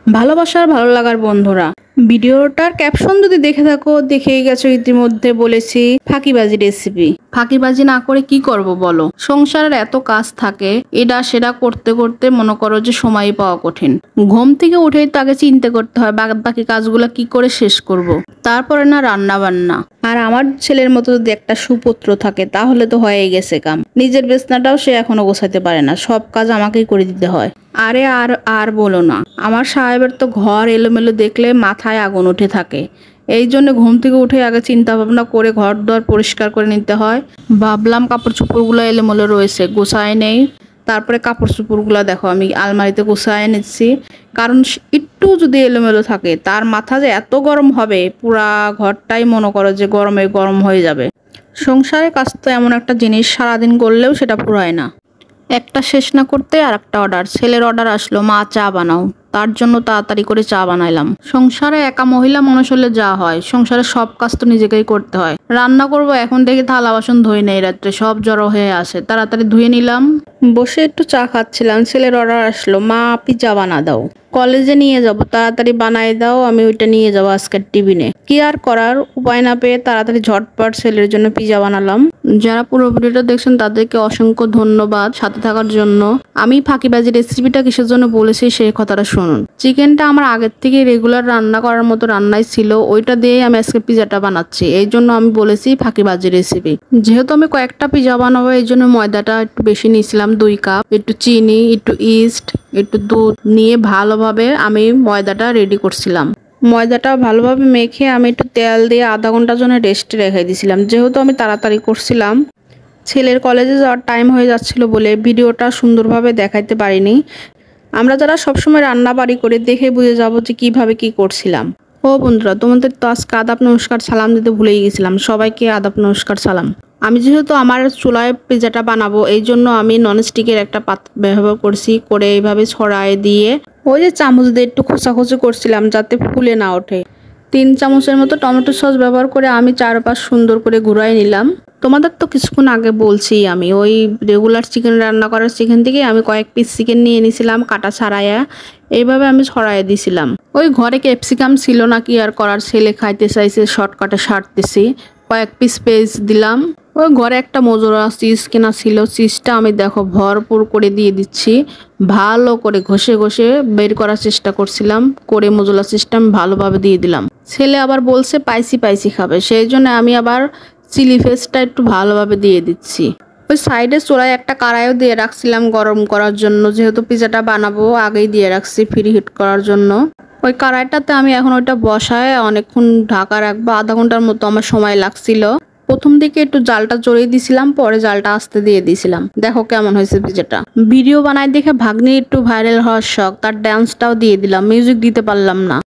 ভালোবাসার ভালো লাগার বন্ধুরা, ভিডিওটার ক্যাপশন যদি দেখে থাকো দেখেই গেছো, ইতিমধ্যে বলেছি ফাঁকিবাজি রেসিপি। ফাঁকিবাজি না করে কি করব বলো? সংসারের এত কাজ থাকে, এটা সেটা করতে করতে মনে করো যে সময় পাওয়া কঠিন। ঘুম থেকে উঠেই তাকে চিন্তা করতে হয় বাকি কাজগুলো কি করে শেষ করব। তারপরে না রান্না বান্না। আর আমার ছেলের মতো যদি একটা সুপুত্র থাকে তাহলে তো হয়ে গেছে কাম। নিজের বিছনাটাও সে এখনো গোছাতে পারে না, সব কাজ আমাকেই করে দিতে হয়। আরে আর আর বলো না, আমার সাহেবের তো ঘর এলোমেলো দেখলে মাথায় আগুন উঠে থাকে। এই জন্য ঘুম থেকে উঠে আগে চিন্তা ভাবনা করে ঘর দর পরিষ্কার করে নিতে হয়। ভাবলাম কাপড় চোপড়গুলো এলোমেলো রয়েছে, গোছায় নেই। তারপরে কাপড় চোপড়গুলো দেখো আমি আলমারিতে গোছায় নিচ্ছি, কারণ একটু যদি এলোমেলো থাকে তার মাথা যে এত গরম হবে, পুরা ঘরটাই মনে করো যে গরমে গরম হয়ে যাবে। সংসারের কাজ তো এমন একটা জিনিস, সারাদিন করলেও সেটা পুরায় না। একটা শেষ না করতে আর একটা অর্ডার। ছেলের অর্ডার আসলো, মা চা বানাও। তার জন্য তাড়াতাড়ি করে চা বানাইলাম। সংসারে একা মহিলা মানুষ হলে যা হয়, সংসারে সব কাজ তো নিজেকেই করতে হয়। রান্না করব এখন থেকে থালা বাসন ধুই নেই, রাত্রে সব জড়ো হয়ে আসে, তাড়াতাড়ি ধুয়ে নিলাম। বসে একটু চা খাচ্ছিলাম, ছেলের অর্ডার আসলো, মা পিৎজা বানা দাও, কলেজে নিয়ে যাব, তাড়াতাড়ি বানাই দাও, আমি ওইটা নিয়ে যাবো আজকের টিফিনে। কি আর করার, উপায় না পেয়ে তাড়াতাড়ি ঝটপট ছেলের জন্য পিৎজা বানালাম। যারা পুরো ভিডিওটা দেখছেন তাদেরকে অসংখ্য ধন্যবাদ সাথে থাকার জন্য। আমি ফাঁকিবাজি রেসিপিটা কিসের জন্য বলেছি সেই কথাটা শুনুন। চিকেনটা আমার আগের থেকে রেগুলার রান্না করার মতো রান্নাই ছিল, ওইটা দিয়ে আমি আজকে পিৎজাটা বানাচ্ছি। এই জন্য আমি বলেছি ফাঁকিবাজি রেসিপি। যেহেতু আমি কয়েকটা পিৎজা বানাবো এই জন্য ময়দাটা একটু বেশি নিয়েছিলাম, 2 কাপ। একটু চিনি, একটু ইস্ট, একটু দুধ নিয়ে ভালোভাবে আমি ময়দাটা রেডি করছিলাম। ময়দাটা ভালোভাবে মেখে আমি একটু তেল দিয়ে আধা ঘন্টার জন্য রেস্টে রেখে দিয়েছিলাম। যেহেতু আমি তাড়াতাড়ি করছিলাম, ছেলের কলেজে যাওয়ার টাইম হয়ে যাচ্ছিল বলে ভিডিওটা সুন্দরভাবে দেখাইতে পারিনি। আমরা যারা সবসময় রান্না বাড়ি করে দেখে বুঝে যাব যে কিভাবে কি করছিলাম। ও বন্ধুরা, তোমাদের তো আজকে আদাব নমস্কার সালাম দিতে ভুলেই গেছিলাম। সবাইকে আদাব নমস্কার সালাম। আমি যেহেতু আমার চুলায় পিৎজাটা বানাবো এই জন্য আমি ননস্টিকের একটা পাত্র ব্যবহার করছি, করে এইভাবে ছড়ায় দিয়ে ওই যে চামচ দিয়ে একটু খোঁচাখুচি করছিলাম যাতে ফুলে না ওঠে। 3 চামচের মতো টমেটো সস ব্যবহার করে আমি চারপাশ সুন্দর করে ঘুরাই নিলাম। তোমাদের তো কিছুক্ষণ আগে বলছি, আমি ওই রেগুলার চিকেন রান্না করার চিকেন থেকে আমি কয়েক পিস চিকেন নিয়ে নিয়েছিলাম কাটা ছাড়াইয়া। এইভাবে আমি ছড়াই দিছিলাম। ওই ঘরে ক্যাপসিকাম ছিল না, কি আর করার, ছেলে খাইতে চাইছে, শর্টকাটে সারতেছি। কয়েক পিস পেঁয়াজ দিলাম। ওই ঘরে একটা মোজোরা চিজ কেনা ছিল, চিজটা আমি দেখো ভরপুর করে দিয়ে দিচ্ছি। ভালো করে ঘষে ঘষে বের করার চেষ্টা করছিলাম, করে মোজোলা চিজটা আমি ভালোভাবে দিয়ে দিলাম। ছেলে আবার বলছে স্পাইসি স্পাইসি খাবে, সেই জন্য আমি আবার চিলি ফ্লেক্সটা একটু ভালোভাবে দিয়ে দিচ্ছি। ওই সাইডে চুলায় একটা কড়াইও দিয়ে রাখছিলাম গরম করার জন্য, যেহেতু পিৎজাটা বানাবো আগেই দিয়ে রাখছি ফ্রি হিট করার জন্য। ওই কড়াইটাতে আমি এখন ওইটা বসায় অনেকক্ষণ ঢাকা রাখবো, আধা ঘন্টার মতো আমার সময় লাগছিল। প্রথম দিকে একটু জালটা চড়িয়ে দিছিলাম, পরে জালটা আস্তে দিয়ে দিছিলাম। দেখো কেমন হয়েছে পিৎজাটা। ভিডিও বানাই দেখে ভাগ্নি একটু ভাইরাল হওয়ার শখ, তার ডান্সটাও দিয়ে দিলাম, মিউজিক দিতে পারলাম না।